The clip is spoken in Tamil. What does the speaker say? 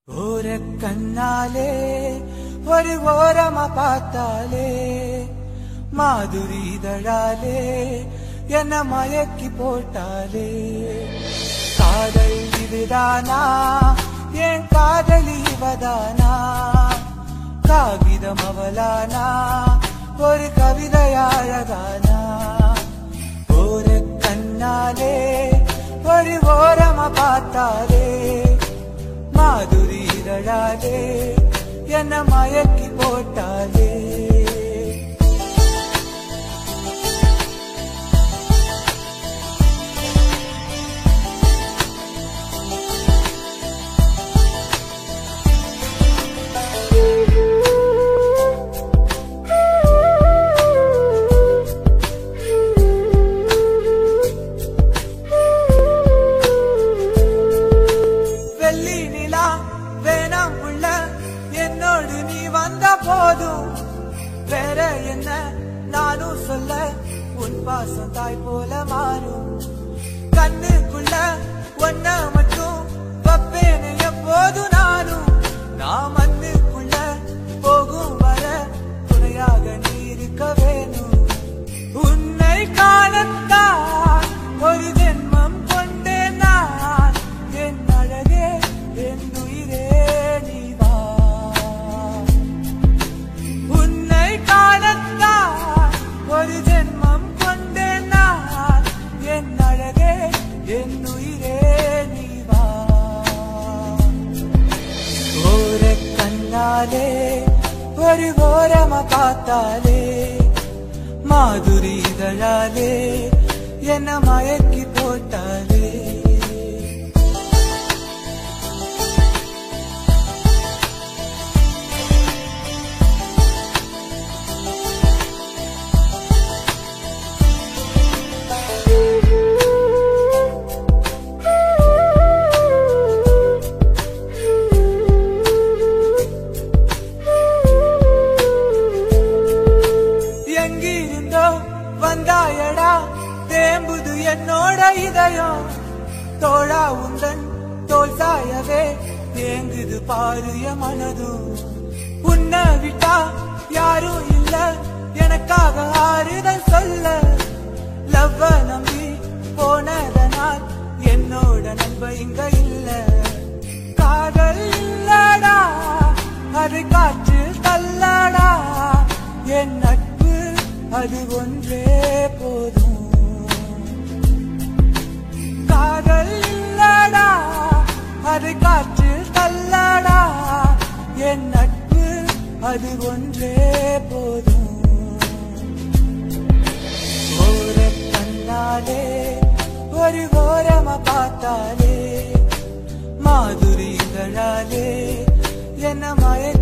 ஒரு கண்ணாலே ஒரு ஓரமா பார்த்தாலே மாதுரி இதழாலே என்ன மயக்கி போட்டாலே காதல் இதுதானா என் காதலி இவதானா காகிதம் அவளானா ஒரு கவிதை அழகானா ஒரு கண்ணாலே ஒரு ஓரமா பார்த்தாலே மாதுரி இதழாலே என்ன மயக்கி போட்டாலே என்னோடு நீ வந்த போதும் வேற என்ன நானும் சொல்ல உன் பாசம் தாய் போல மாறும் கண்ணுக்குள்ள ஒன்ன மட்டும் வப்பேன்னு எப்போதும் நானும் நான் மண்ணுக்குள்ள போகும் வர துணையாக நீ இருக்க வேணும் உன்னை காணத்தான் ஒரு ஜென்மம் கொண்டேன் நான் என் அழகே என் உயிரே ஒரு ஜென்மம் கொண்டேன் நான் என் அழகே என் உயிரே நீ வா ஒரு கண்ணாலே ஒரு ஓரமா பார்த்தாலே மாதுரி இதழாலே என்ன மயக்கி போட்டாலே வந்தாயடா தேம்புது என்னோட இதயம் தோழா உந்தன் தோல் சாயவே தேங்குது பாரு என் மனதும் உன்னை விட்டா யாரும் இல்ல எனக்காக ஆறுதல் சொல்ல லவ்வ நம்பி போனதனால் என்னோட நண்ப இங்க இல்ல காதல் இல்லடா அது காற்று தள்ளடா என் நட்பு அது ஒன்றே போதும் காதல் இல்லடா அது காற்று தள்ளடா என் நட்பு அது ஒன்றே போதும் ஒரு கண்ணாலே ஒரு ஓரமா பார்த்தாலே மாதுரி இதழாலே என்ன மயக்க